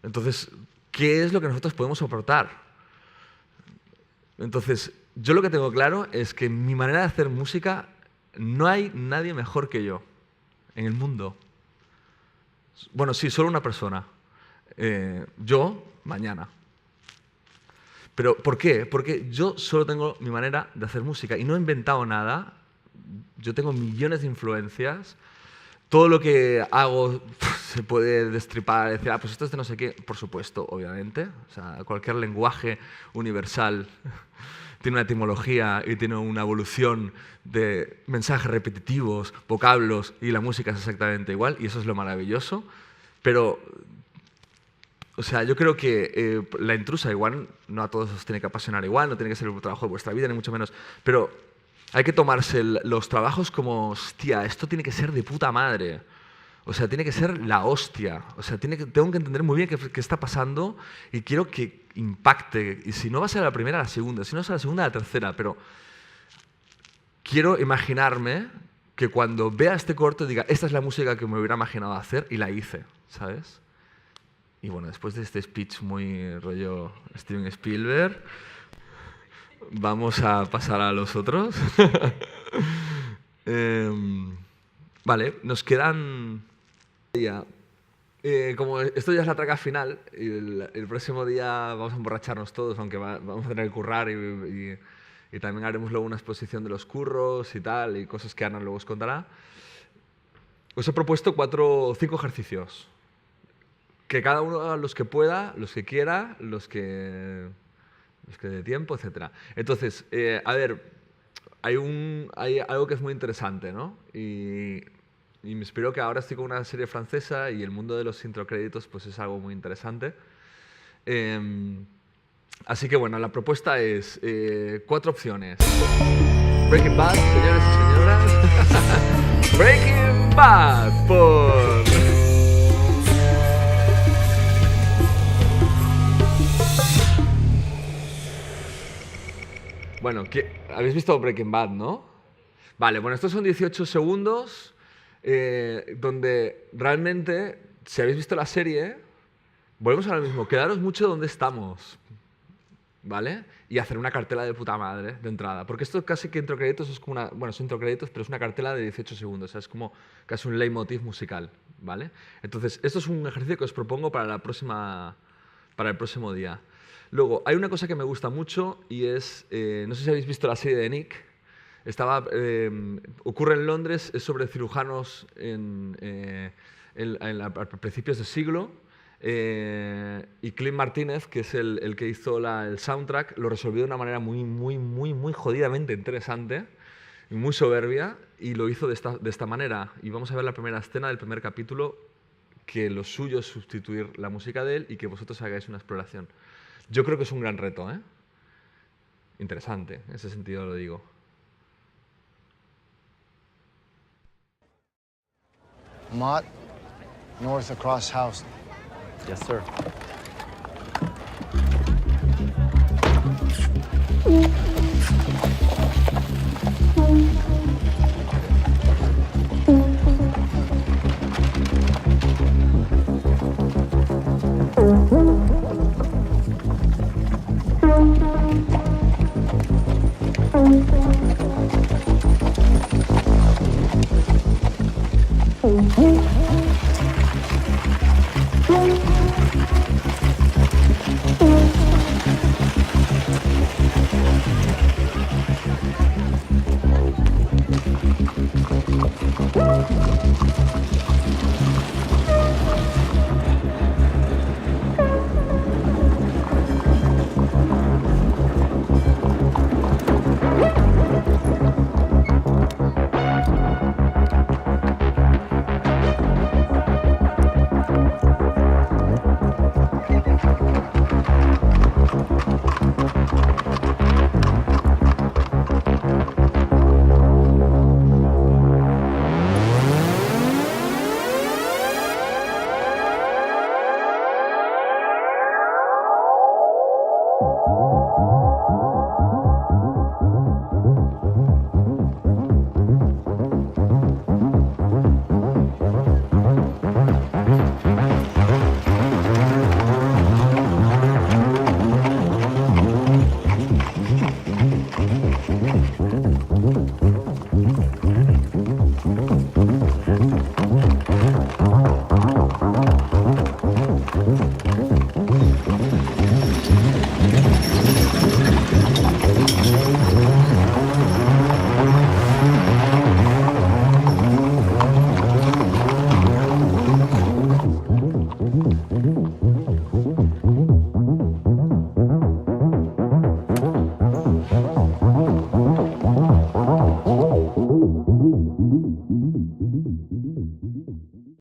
Entonces, ¿qué es lo que nosotros podemos aportar? Entonces, yo lo que tengo claro es que en mi manera de hacer música no hay nadie mejor que yo en el mundo. Bueno, sí, solo una persona. Yo, mañana. ¿Pero por qué? Porque yo solo tengo mi manera de hacer música y no he inventado nada. Yo tengo millones de influencias. Todo lo que hago se puede destripar, decir, pues esto es de no sé qué. Por supuesto, obviamente. O sea, cualquier lenguaje universal tiene una etimología y tiene una evolución de mensajes repetitivos, vocablos, y la música es exactamente igual, y eso es lo maravilloso. Pero, o sea, yo creo que La Intrusa igual no a todos os tiene que apasionar igual, no tiene que ser el trabajo de vuestra vida, ni mucho menos, pero hay que tomarse los trabajos como, hostia, esto tiene que ser de puta madre. O sea, tiene que ser la hostia. O sea, tengo que entender muy bien qué está pasando y quiero que impacte. Y si no va a ser la primera, la segunda. Si no es la segunda, la tercera. Pero quiero imaginarme que cuando vea este corto diga, esta es la música que me hubiera imaginado hacer y la hice, ¿sabes? Y bueno, después de este speech muy rollo Steven Spielberg, vamos a pasar a los otros. Vale, nos quedan... como esto ya es la traca final, y el próximo día vamos a emborracharnos todos, aunque vamos a tener que currar y también haremos luego una exposición de los curros y tal, y cosas que Ana luego os contará. Os he propuesto 5 ejercicios. Que cada uno haga los que pueda, los que quiera, los que dé tiempo, etc. Entonces, a ver, hay algo que es muy interesante, ¿no? Y me inspiró que ahora estoy con una serie francesa y el mundo de los introcréditos pues es algo muy interesante. Así que bueno, la propuesta es 4 opciones. Breaking Bad, señores y señoras. Breaking Bad por... Bueno, ¿habéis visto Breaking Bad, no? Vale, bueno, estos son 18 segundos donde realmente, si habéis visto la serie, volvemos a lo mismo, quedaros mucho donde estamos, ¿vale? Y hacer una cartela de puta madre de entrada. Porque esto casi que introcréditos es como una... Bueno, son introcréditos, pero es una cartela de 18 segundos. O sea, es como casi un leitmotiv musical, ¿vale? Entonces, esto es un ejercicio que os propongo para el próximo día. Luego, hay una cosa que me gusta mucho y es... no sé si habéis visto la serie de Nick. Ocurre en Londres, es sobre cirujanos a principios de siglo. Y Clint Martínez, que es el que hizo el soundtrack, lo resolvió de una manera muy jodidamente interesante y muy soberbia, y lo hizo de esta manera. Y vamos a ver la primera escena del primer capítulo, que lo suyo es sustituir la música de él y que vosotros hagáis una exploración. Yo creo que es un gran reto, ¿eh? Interesante, en ese sentido lo digo. Mott, north across House. Yes, sir.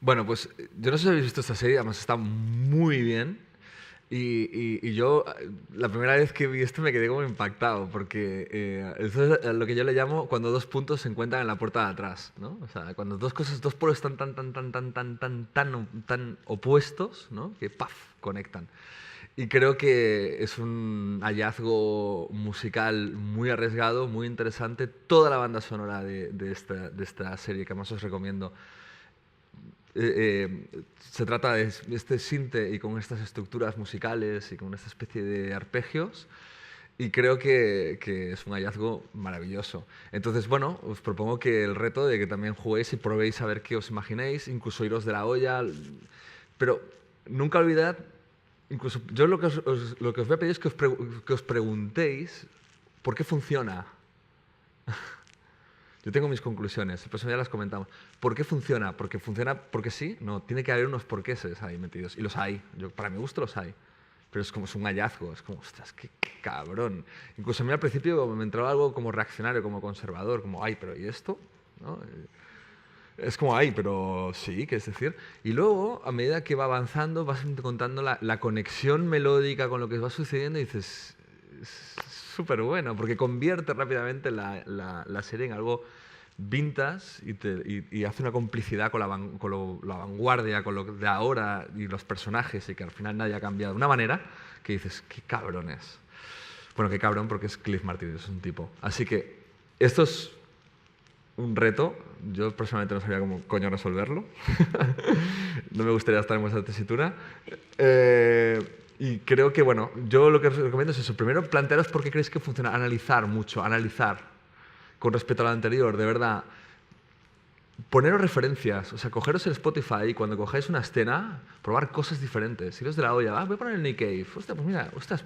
Bueno, pues yo no sé si habéis visto esta serie, además está muy bien. Y yo, la primera vez que vi esto me quedé como impactado, porque eso es lo que yo le llamo cuando 2 puntos se encuentran en la puerta de atrás, ¿no? O sea, cuando 2 polos están tan opuestos, ¿no? Que ¡paf! Conectan. Y creo que es un hallazgo musical muy arriesgado, muy interesante. Toda la banda sonora de esta serie, que además os recomiendo. Se trata de este sinte y con estas estructuras musicales y con esta especie de arpegios, y creo que es un hallazgo maravilloso. Entonces, bueno, os propongo que el reto de que también juguéis y probéis a ver qué os imaginéis, incluso iros de la olla, pero nunca olvidad, incluso yo lo que os voy a pedir es que os preguntéis por qué funciona. Yo tengo mis conclusiones, por eso ya las comentamos. ¿Por qué funciona? ¿Porque funciona porque sí? No, tiene que haber unos porqueses ahí metidos. Y los hay. Para mi gusto los hay. pero es un hallazgo, es como, ostras, qué cabrón. Incluso a mí al principio me entraba algo como reaccionario, como conservador, como, ay, pero ¿y esto? ¿No? Es como, ay, pero sí, ¿qué es decir? Y luego, a medida que va avanzando, vas encontrando la conexión melódica con lo que va sucediendo y dices, es súper bueno, porque convierte rápidamente la serie en algo vintage y hace una complicidad con la vanguardia, con lo de ahora y los personajes, y que al final nadie ha cambiado de una manera que dices, qué cabrón es. Bueno, qué cabrón porque es Cliff Martínez, es un tipo. Así que esto es un reto. Yo personalmente no sabía cómo coño resolverlo. No me gustaría estar en vuestra tesitura. Y creo que, bueno, yo lo que os recomiendo es eso. Primero, plantearos por qué creéis que funciona. Analizar mucho, analizar con respecto a lo anterior, de verdad. Poneros referencias, o sea, cogeros el Spotify y cuando cojáis una escena, probar cosas diferentes. Iros de la olla, voy a poner el Nick Cave. Hostia, pues mira, ostras,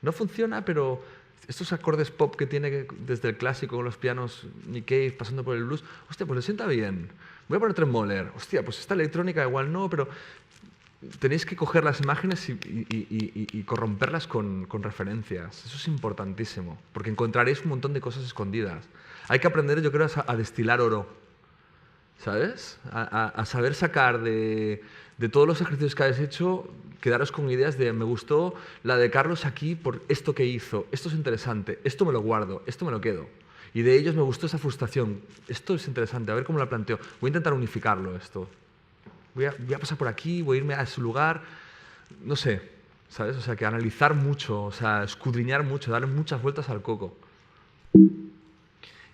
no funciona, pero estos acordes pop que tiene desde el clásico con los pianos Nick Cave pasando por el blues, hostia, pues le sienta bien. Voy a poner Tremoller. Hostia, pues esta electrónica igual no, pero tenéis que coger las imágenes y corromperlas con referencias. Eso es importantísimo, porque encontraréis un montón de cosas escondidas. Hay que aprender, yo creo, a destilar oro. ¿Sabes? A saber sacar de todos los ejercicios que habéis hecho, quedaros con ideas de me gustó la de Carlos aquí por esto que hizo, esto es interesante, esto me lo guardo, esto me lo quedo. Y de ellos me gustó esa frustración, esto es interesante, a ver cómo la planteo. Voy a intentar unificarlo esto. Voy a pasar por aquí, voy a irme a ese lugar, no sé, ¿sabes? O sea, que analizar mucho, o sea, escudriñar mucho, darle muchas vueltas al coco.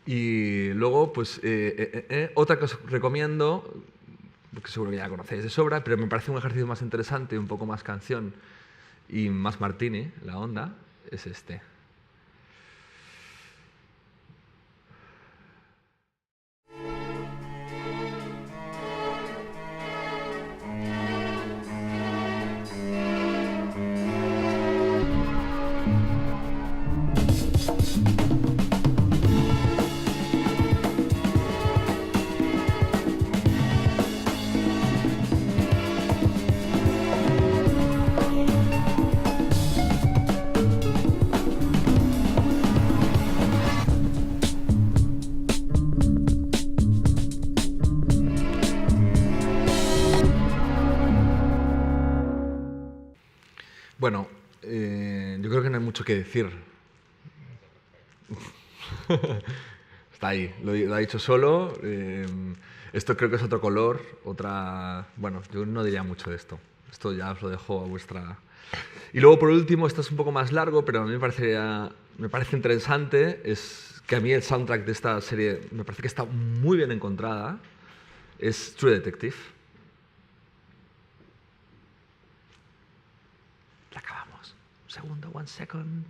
Y luego, pues, otra que os recomiendo, que seguro que ya la conocéis de sobra, pero me parece un ejercicio más interesante, un poco más canción y más Martini, la onda, es este. Bueno, yo creo que no hay mucho que decir. Está ahí, lo ha dicho solo. Esto creo que es otro color, otra... Bueno, yo no diría mucho de esto. Esto ya os lo dejo a vuestra... Y luego, por último, esto es un poco más largo, pero a mí me parece interesante, es que a mí el soundtrack de esta serie me parece que está muy bien encontrada. Es True Detective. La acabamos. Un segundo, one second.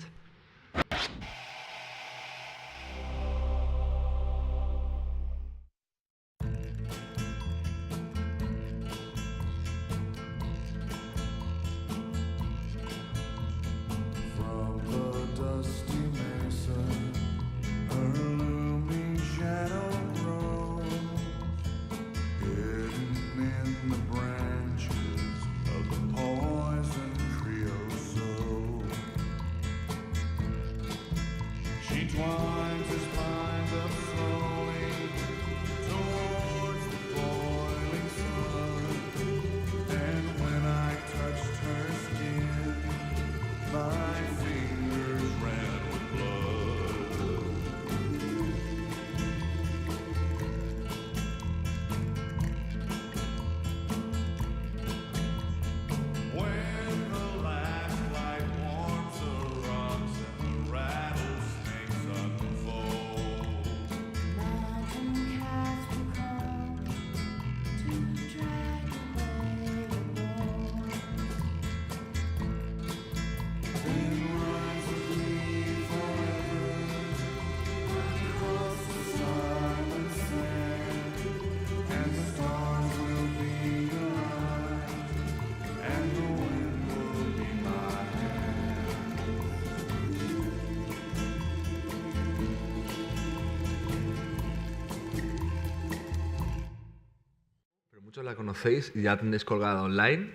Muchos la conocéis y ya la tenéis colgada online.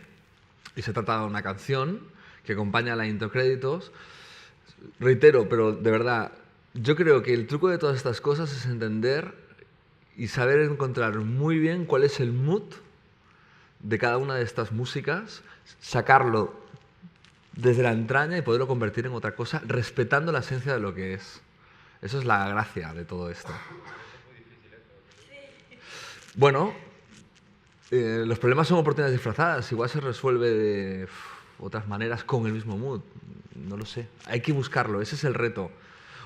Y se trata de una canción que acompaña a la intro créditos. Reitero, pero de verdad, yo creo que el truco de todas estas cosas es entender y saber encontrar muy bien cuál es el mood de cada una de estas músicas, sacarlo desde la entraña y poderlo convertir en otra cosa, respetando la esencia de lo que es. Eso es la gracia de todo esto. Bueno, los problemas son oportunidades disfrazadas. Igual se resuelve de otras maneras con el mismo mood. No lo sé. Hay que buscarlo. Ese es el reto.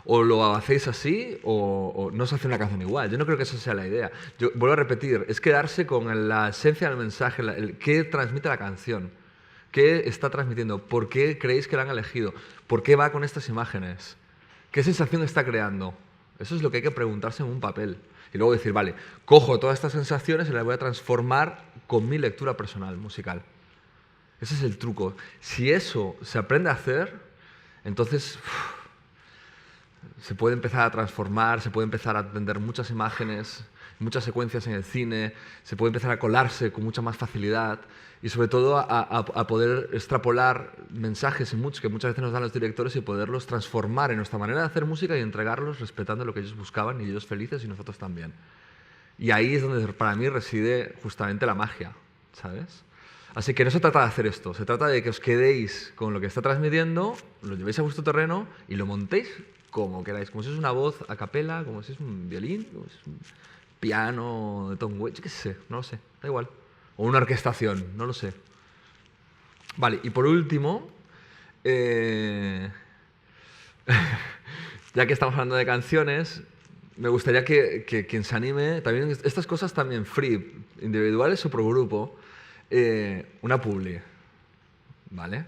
O lo hacéis así o no se hace una canción igual. Yo no creo que esa sea la idea. Yo vuelvo a repetir. Es quedarse con la esencia del mensaje, qué transmite la canción. ¿Qué está transmitiendo? ¿Por qué creéis que la han elegido? ¿Por qué va con estas imágenes? ¿Qué sensación está creando? Eso es lo que hay que preguntarse en un papel. Y luego decir, vale, cojo todas estas sensaciones y las voy a transformar con mi lectura personal, musical. Ese es el truco. Si eso se aprende a hacer, entonces se puede empezar a transformar, se puede empezar a entender muchas imágenes, muchas secuencias en el cine, se puede empezar a colarse con mucha más facilidad y sobre todo a poder extrapolar mensajes que muchas veces nos dan los directores y poderlos transformar en nuestra manera de hacer música y entregarlos respetando lo que ellos buscaban y ellos felices y nosotros también. Y ahí es donde para mí reside justamente la magia, ¿sabes? Así que no se trata de hacer esto, se trata de que os quedéis con lo que está transmitiendo, lo llevéis a vuestro terreno y lo montéis como queráis, como si es una voz a capela, como si es un violín, como si es un piano de Tom Waits, qué sé, no lo sé, da igual. O una orquestación, no lo sé. Vale, y por último, ya que estamos hablando de canciones, me gustaría que quien se anime, también estas cosas también free, individuales o por grupo, una publi, ¿vale?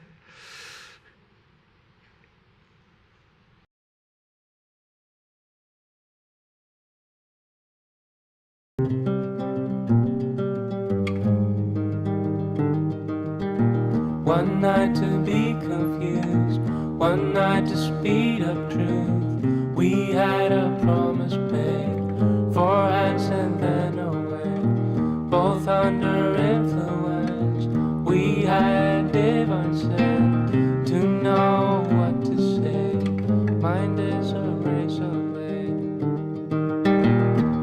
One night to be confused, one night to speed up truth. We had a promise made, 4 hands and then away, both under influence. We had divine said to know what to say. Mind is a razor blade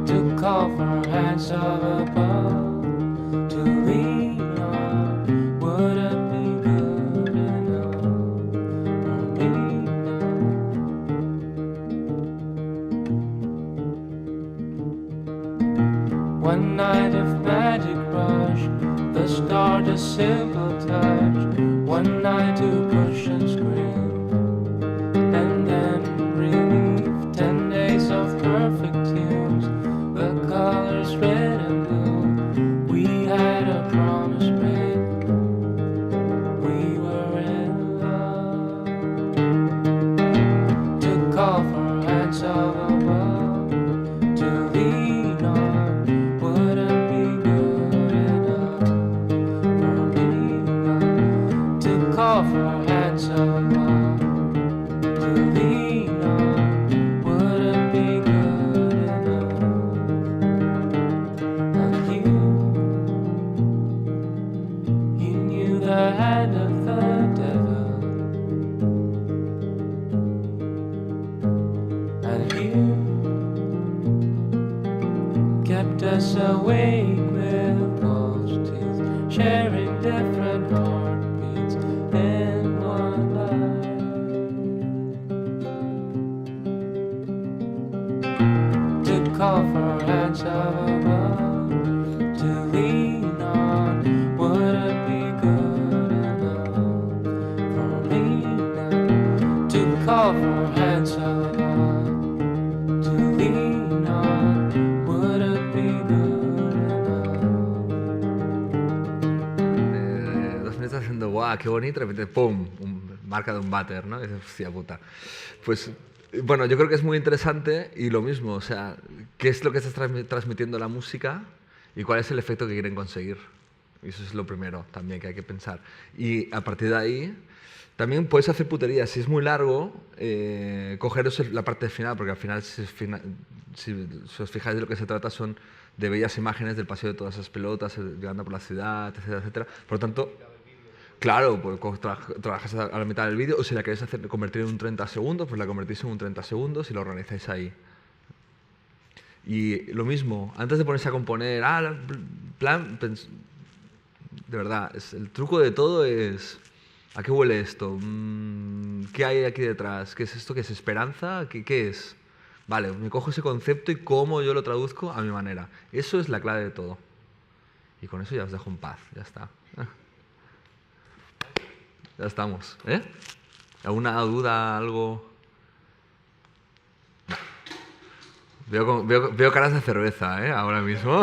to call for hands of above to lean on. Would it be good enough for me now? One night of magic rush, the start a simple touch. One night to push and scream, and then relief. 10 days of perfect tunes, the colors red and blue. We had a promise made, we were in love. To call for hands of above, to lean on. Would it be good enough for me now? To call for hands of above, to lean on. Would it be good enough? And you knew the hand of the devil, and you kept us awake with false teeth, sharing different heartbeats in one life. To call for hands of above, to lean on. Would it be good enough for me now? To call for hands of above, to lean on. Would it be good enough? 2 minutos haciendo guau, qué bonito, de repente ¡pum! Marca de un váter, ¿no? Y dices, hostia puta. Pues bueno, yo creo que es muy interesante y lo mismo, o sea, ¿qué es lo que está transmitiendo la música y cuál es el efecto que quieren conseguir? Y eso es lo primero también que hay que pensar. Y a partir de ahí, también puedes hacer puterías. Si es muy largo, cogeros la parte final, porque al final, si os fijáis de lo que se trata, son de bellas imágenes del paseo de todas esas pelotas, llegando por la ciudad, etcétera, etcétera. Por lo tanto, Claro, pues trabajas a la mitad del vídeo, o si la queréis convertir en un 30 segundos, pues la convertís en un 30 segundos y lo organizáis ahí. Y lo mismo, antes de ponerse a componer, de verdad, el truco de todo es, ¿a qué huele esto? ¿Qué hay aquí detrás? ¿Qué es esto? ¿Qué es esperanza? ¿Qué es? Vale, me cojo ese concepto y cómo yo lo traduzco a mi manera. Eso es la clave de todo. Y con eso ya os dejo en paz, ya está. Ya estamos, ¿eh? ¿Alguna duda, algo? Veo caras de cerveza, ¿eh? Ahora mismo.